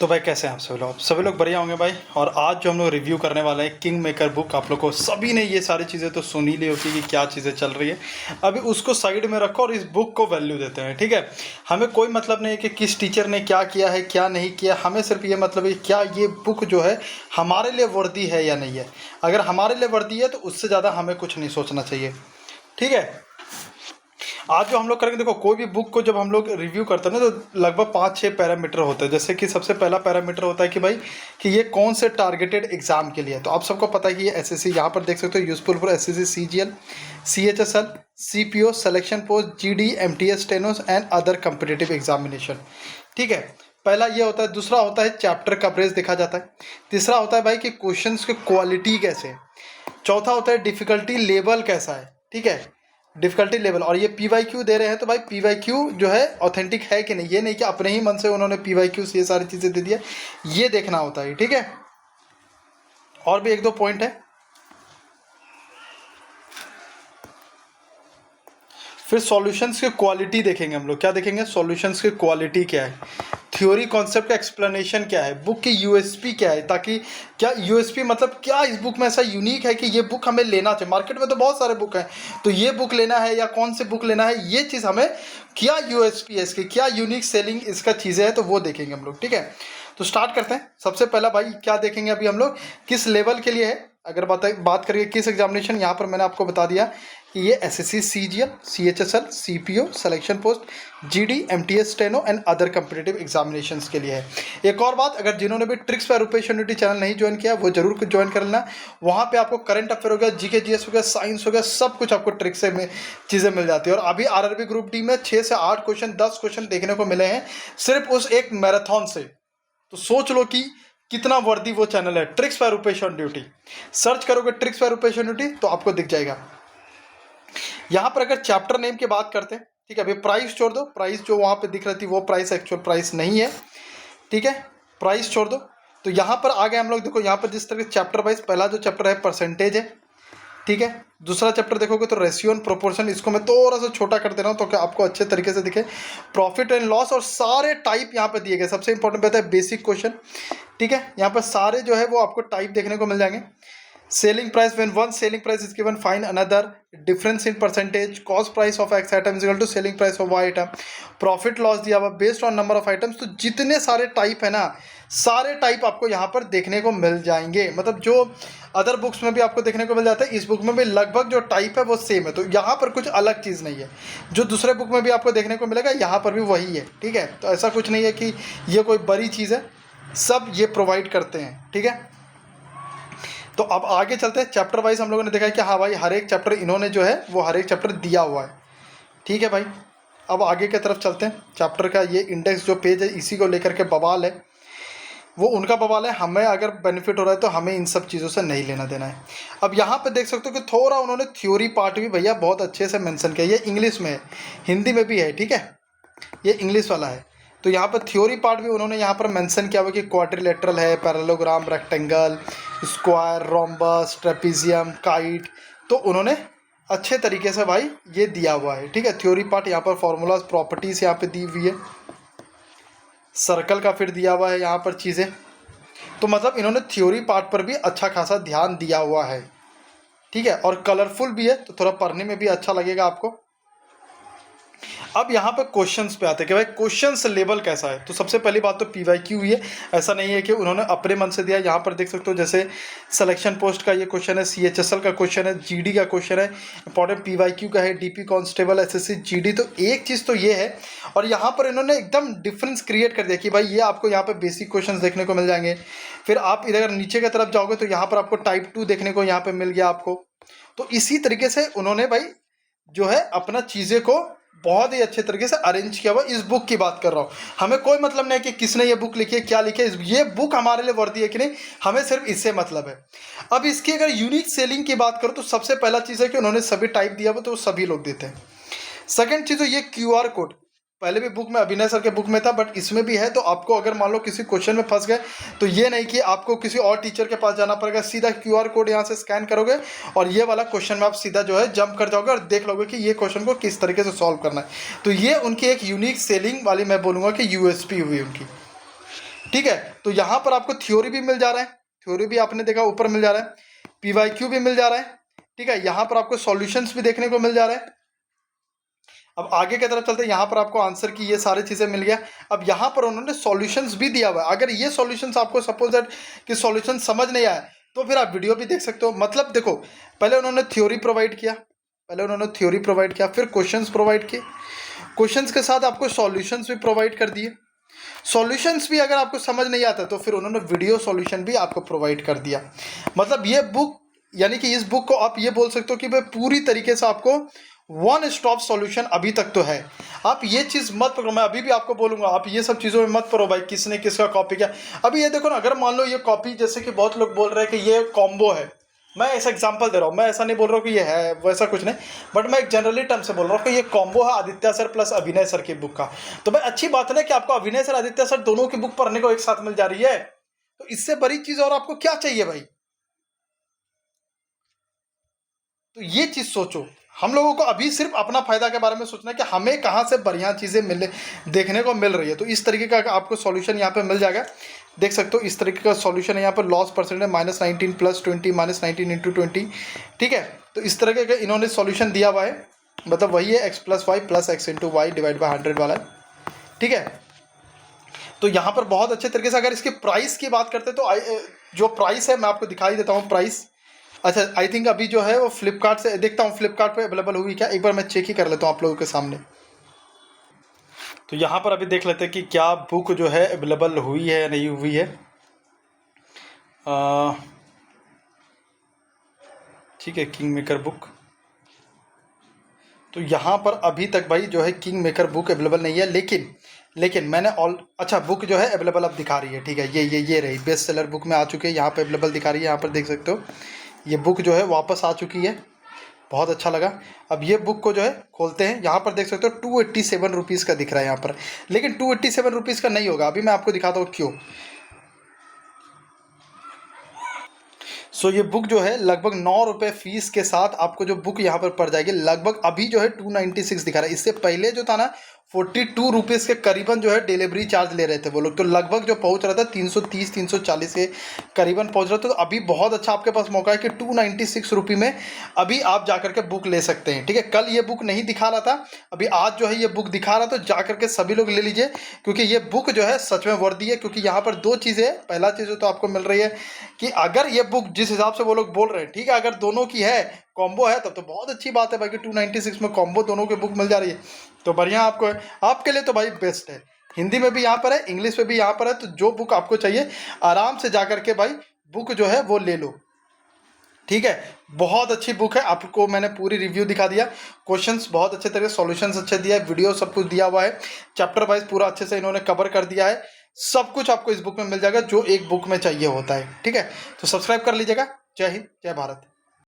तो भाई कैसे हैं आप सभी लोग बढ़िया होंगे भाई। और आज जो हम लोग रिव्यू करने वाले हैं किंग मेकर बुक, आप लोग को सभी ने ये सारी चीज़ें तो सुन ही ली होती कि क्या चीज़ें चल रही है। अभी उसको साइड में रखो और इस बुक को वैल्यू देते हैं, ठीक है। हमें कोई मतलब नहीं है कि किस टीचर ने क्या किया है क्या नहीं किया, हमें सिर्फ ये मतलब है क्या ये बुक जो है हमारे लिए वर्दी है या नहीं है। अगर हमारे लिए वर्दी है तो उससे ज़्यादा हमें कुछ नहीं सोचना चाहिए, ठीक है। आज जो हम लोग करेंगे, देखो कोई भी बुक को जब हम लोग रिव्यू करते हैं ना तो लगभग 5-6 पैरामीटर होते हैं। जैसे कि सबसे पहला पैरामीटर होता है कि भाई कि ये कौन से टारगेटेड एग्जाम के लिए है। तो आप सबको पता है कि ये एसएससी, यहाँ पर देख सकते हो, useful for SSC, CGL, CHSL, CPO, selection post, GD, MTS, stenos and other competitive examination, ठीक है। पहला ये होता है। दूसरा होता है चैप्टर कवरेज देखा जाता है। तीसरा होता है भाई कि क्वेश्चंस की क्वालिटी कैसे है। चौथा होता है डिफ़िकल्टी लेवल कैसा है, ठीक है, डिफ़िकल्टी लेवल। और ये पीवाईक्यू दे रहे हैं तो भाई पीवाईक्यू जो है ऑथेंटिक है कि नहीं, ये नहीं कि अपने ही मन से उन्होंने पीवाईक्यू से ये सारी चीज़ें दे दी है, ये देखना होता है, ठीक है। और भी एक दो पॉइंट है। फिर सॉल्यूशंस की क्वालिटी देखेंगे हम लोग। क्या देखेंगे? सॉल्यूशंस की क्वालिटी क्या है, थ्योरी कॉन्सेप्ट का एक्सप्लेनेशन क्या है, बुक की यूएसपी क्या है, ताकि क्या यूएसपी मतलब क्या इस बुक में ऐसा यूनिक है कि ये बुक हमें लेना चाहिए। मार्केट में तो बहुत सारे बुक हैं, तो ये बुक लेना है या कौन सी बुक लेना है, ये चीज़ हमें क्या यूएसपी है इसकी, क्या यूनिक सेलिंग इसका चीज़ें है, तो वो देखेंगे हम लोग, ठीक है। तो स्टार्ट करते हैं। सबसे पहला भाई क्या देखेंगे अभी हम लोग, किस लेवल के लिए है। अगर बात करिए किस एग्जामिनेशन, यहाँ पर मैंने आपको बता दिया कि ये SSC, CGL, CHSL, CPO, selection post, GD, MTS, steno and other competitive examinations के लिए है। एक और बात, अगर जिन्होंने भी tricks for Rupesh unity channel नहीं ज्वाइन किया वो जरूर ज्वाइन कर लेना। वहाँ पे आपको करंट अफेयर हो गया, जीके जीएस हो गया, साइंस हो गया, सब कुछ आपको ट्रिक्स से में चीज़ें मिल जाती है। और अभी आरआरबी ग्रुप डी में 6 से 8 क्वेश्चन, 10 क्वेश्चन देखने को मिले हैं सिर्फ उस एक मैराथन से। तो सोच लो कि कितना वर्दी वो चैनल है, tricks for Rupesh on duty. Search करोगे tricks for Rupesh on duty तो आपको दिख जाएगा। यहाँ पर अगर चैप्टर नेम की बात करते हैं, ठीक है, अभी प्राइस छोड़ दो, प्राइस जो वहाँ पे दिख रही थी वो प्राइस एक्चुअल प्राइस नहीं है, ठीक है, प्राइस छोड़ दो। तो यहाँ पर आ गए हम लोग। देखो यहाँ पर जिस तरह चैप्टर वाइज, पहला जो चैप्टर है परसेंटेज है, ठीक है। दूसरा चैप्टर देखोगे तो रेशियो एंड प्रोपोर्शन, इसको मैं थोड़ा सा छोटा कर दे रहा हूँ तो कि आपको अच्छे तरीके से दिखे। प्रॉफिट एंड लॉस, और सारे टाइप यहाँ पे दिए गए। सबसे इंपॉर्टेंट बात है बेसिक क्वेश्चन, ठीक है। यहाँ पर सारे जो है वो आपको टाइप देखने को मिल जाएंगे। Selling price, when one selling price is given find another, difference in percentage, cost price of X item is equal to selling price of Y item, profit loss दिया हुआ based on number of items. तो जितने सारे type है ना, सारे type आपको यहाँ पर देखने को मिल जाएंगे। मतलब जो अदर बुक्स में भी आपको देखने को मिल जाता है, इस बुक में भी लगभग जो टाइप है वो सेम है। तो यहाँ पर कुछ अलग चीज़ नहीं है। जो दूसरे बुक में भी आपको देखने को मिलेगा यहाँ पर भी वही है, ठीक है। तो ऐसा कुछ नहीं है कि ये कोई बड़ी चीज़ है, सब ये प्रोवाइड करते हैं, ठीक है। तो अब आगे चलते हैं। चैप्टर वाइज हम लोगों ने देखा है कि हाँ भाई हर एक चैप्टर इन्होंने जो है वो हर एक चैप्टर दिया हुआ है, ठीक है भाई। अब आगे की तरफ चलते हैं। चैप्टर का ये इंडेक्स जो पेज है इसी को लेकर के बवाल है, वो उनका बवाल है। हमें अगर बेनिफिट हो रहा है तो हमें इन सब चीज़ों से नहीं लेना देना है। अब यहाँ पे देख सकते हो कि थोड़ा उन्होंने थ्योरी पार्ट भी भैया बहुत अच्छे से मेंशन किया। ये इंग्लिश में है, हिंदी में भी है, ठीक है, ये इंग्लिश वाला है। तो यहाँ पर थ्योरी पार्ट भी उन्होंने यहाँ पर मेंशन किया हुआ कि क्वाड्रिलेटरल है, parallelogram, rectangle, square, rhombus, trapezium, kite. तो उन्होंने अच्छे तरीके से भाई ये दिया हुआ है, ठीक है। थ्योरी पार्ट यहाँ पर फॉर्मूलाज, प्रॉपर्टीज़ यहाँ पे दी हुई है, सर्कल का फिर दिया हुआ है यहाँ पर चीज़ें। तो मतलब इन्होंने थ्योरी पार्ट पर भी अच्छा खासा ध्यान दिया हुआ है, ठीक है। और कलरफुल भी है तो थोड़ा पढ़ने में भी अच्छा लगेगा आपको। अब यहाँ पर क्वेश्चंस पे आते हैं कि भाई क्वेश्चंस लेवल कैसा है। तो सबसे पहली बात तो पीवाईक्यू हुई है, ऐसा नहीं है कि उन्होंने अपने मन से दिया। यहाँ पर देख सकते हो जैसे सिलेक्शन पोस्ट का ये क्वेश्चन है, सीएचएसएल का क्वेश्चन है, जीडी का क्वेश्चन है, इंपॉर्टेंट पीवाईक्यू का है, डीपी कांस्टेबल, एसएससी, जीडी। तो एक चीज़ तो ये है। और यहाँ पर इन्होंने एकदम डिफरेंस क्रिएट कर दिया कि भाई ये आपको यहाँ पर बेसिक क्वेश्चन देखने को मिल जाएंगे। फिर आप इधर नीचे की तरफ जाओगे तो यहाँ पर आपको टाइप 2 देखने को यहाँ पर मिल गया आपको। तो इसी तरीके से उन्होंने भाई जो है अपना चीज़ें को बहुत ही अच्छे तरीके से अरेंज किया हुआ। इस बुक की बात कर रहा हूँ, हमें कोई मतलब नहीं कि किसने ये बुक लिखी है, क्या लिखी है, ये बुक हमारे लिए वर्दी है कि नहीं, हमें सिर्फ इससे मतलब है। अब इसकी अगर यूनिक सेलिंग की बात करो तो सबसे पहला चीज़ है कि उन्होंने सभी टाइप दिया हुआ, तो सभी लोग देते हैं। सेकंड चीज़ तो ये क्यूआर कोड, पहले भी बुक में अभिनय सर के बुक में था बट इसमें भी है। तो आपको अगर मान लो किसी क्वेश्चन में फंस गए तो ये नहीं कि आपको किसी और टीचर के पास जाना पड़ेगा, सीधा क्यूआर कोड यहाँ से स्कैन करोगे और ये वाला क्वेश्चन में आप सीधा जो है जंप कर जाओगे और देख लोगे कि ये क्वेश्चन को किस तरीके से सॉल्व करना है। तो ये उनकी एक यूनिक सेलिंग वाली मैं बोलूँगा कि यूएसपी हुई उनकी। ठीक है। तो यहाँ पर आपको थ्योरी भी मिल जा रहा है, थ्योरी भी आपने देखा ऊपर मिल जा रहा है, पीवाईक्यू भी मिल जा रहा है, ठीक है। यहाँ पर आपको सॉल्यूशंस भी देखने को मिल जा रहा है। अब आगे की तरफ चलते हैं, यहाँ पर आपको आंसर की ये सारी चीज़ें मिल गया। अब यहाँ पर उन्होंने सॉल्यूशंस भी दिया हुआ है। अगर ये सॉल्यूशंस आपको सपोज दैट कि सॉल्यूशन समझ नहीं आया तो फिर आप वीडियो भी देख सकते हो। मतलब देखो, पहले उन्होंने थ्योरी प्रोवाइड किया, फिर क्वेश्चंस प्रोवाइड किए, क्वेश्चंस के साथ आपको सॉल्यूशंस भी प्रोवाइड कर दिए। सॉल्यूशंस भी अगर आपको समझ नहीं आता तो फिर उन्होंने वीडियो सॉल्यूशन भी आपको प्रोवाइड कर दिया। मतलब ये बुक, यानी कि इस बुक को आप ये बोल सकते हो कि भाई पूरी तरीके से आपको वन स्टॉप सॉल्यूशन अभी तक तो है। आप ये चीज़ मत पकड़ो, मैं अभी भी आपको बोलूँगा आप ये सब चीज़ों में मत पढ़ो भाई किसने किसका कॉपी किया। अभी ये देखो ना, अगर मान लो ये कॉपी, जैसे कि बहुत लोग बोल रहे हैं कि ये कॉम्बो है, मैं ऐसा एग्जांपल दे रहा हूँ, मैं ऐसा नहीं बोल रहा हूँ कि ये है वैसा कुछ नहीं, बट मैं एक जनरली टर्म से बोल रहा हूँ कि ये कॉम्बो है आदित्य सर प्लस अभिनय सर की बुक का। तो भाई अच्छी बात है ना कि आपको अभिनय सर आदित्य सर दोनों की बुक पढ़ने को एक साथ मिल जा रही है, तो इससे बड़ी चीज़ और आपको क्या चाहिए भाई। तो ये चीज़ सोचो, हम लोगों को अभी सिर्फ अपना फायदा के बारे में सोचना है कि हमें कहाँ से बढ़िया चीज़ें मिले देखने को मिल रही है। तो इस तरीके का आपको सॉल्यूशन यहाँ पे मिल जाएगा, देख सकते हो इस तरीके का सॉल्यूशन है। यहाँ पर लॉस परसेंटेज -19 + 20 -19 × 20, ठीक है। तो इस तरह का इन्होंने सॉल्यूशन दिया हुआ है, मतलब वही है x + y + x × y / 100 वाला, ठीक है। तो यहाँ पर बहुत अच्छे तरीके से अगर इसके प्राइस की बात करते हैं तो जो प्राइस है मैं आपको दिखाई देता हूँ प्राइस। अच्छा, आई थिंक अभी जो है वो फ्लिपकार्ट से देखता हूँ, फ्लिपकार्ट पे अवेलेबल हुई क्या, एक बार मैं चेक ही कर लेता हूँ आप लोगों के सामने। तो यहाँ पर अभी देख लेते हैं कि क्या बुक जो है अवेलेबल हुई है या नहीं हुई है। ठीक है, किंग मेकर बुक, तो यहाँ पर अभी तक भाई जो है किंग मेकर बुक अवेलेबल नहीं है, लेकिन मैंने अच्छा बुक जो है अवेलेबल अब दिखा रही है, ठीक है। ये रही बेस्ट सेलर बुक में आ चुकी है, यहाँ पे अवेलेबल दिखा रही है, यहाँ पर देख सकते हो ये बुक जो है वापस आ चुकी है, बहुत अच्छा लगा। अब ये बुक को जो है खोलते हैं, यहाँ पर देख सकते हो 287 रुपीज़ का दिख रहा है यहाँ पर, लेकिन 287 रुपीज़ का नहीं होगा, अभी मैं आपको दिखाता हूँ क्यों। सो ये बुक जो है लगभग 9 रुपये फीस के साथ आपको जो बुक यहाँ पर पड़ जाएगी, लगभग अभी जो है 296 दिखा रहा है। इससे पहले जो था ना 42 रुपीज़ के करीबन जो है डिलीवरी चार्ज ले रहे थे वो लोग, तो लगभग जो पहुँच रहा था 330-340 के करीबन पहुँच रहा था। तो अभी बहुत अच्छा आपके पास मौका है कि 296 रुपये में अभी आप जा करके बुक ले सकते हैं, ठीक है। कल ये बुक नहीं दिखा रहा था, अभी आज जो है ये बुक दिखा रहा, तो जा करके सभी लोग ले लीजिए, क्योंकि ये बुक जो है सच में वर्दी है। क्योंकि यहाँ पर दो चीज़ें, पहला चीज़ तो आपको मिल रही है कि अगर ये बुक जिस हिसाब से वो लोग बोल रहे हैं, ठीक है, अगर दोनों की है कॉम्बो है तब तो बहुत अच्छी बात है भाई कि 296 में कॉम्बो दोनों की बुक मिल जा रही है, तो बढ़िया आपको है, आपके लिए तो भाई बेस्ट है। हिंदी में भी यहाँ पर है, इंग्लिश में भी यहाँ पर है, तो जो बुक आपको चाहिए आराम से जा करके भाई बुक जो है वो ले लो, ठीक है। बहुत अच्छी बुक है, आपको मैंने पूरी रिव्यू दिखा दिया, क्वेश्चंस बहुत अच्छे तरीके, सॉल्यूशंस अच्छे दिया है, वीडियो सब कुछ दिया हुआ है, चैप्टर वाइज पूरा अच्छे से इन्होंने कवर कर दिया है, सब कुछ आपको इस बुक में मिल जाएगा जो एक बुक में चाहिए होता है, ठीक है। तो सब्सक्राइब कर लीजिएगा। जय हिंद, जय भारत।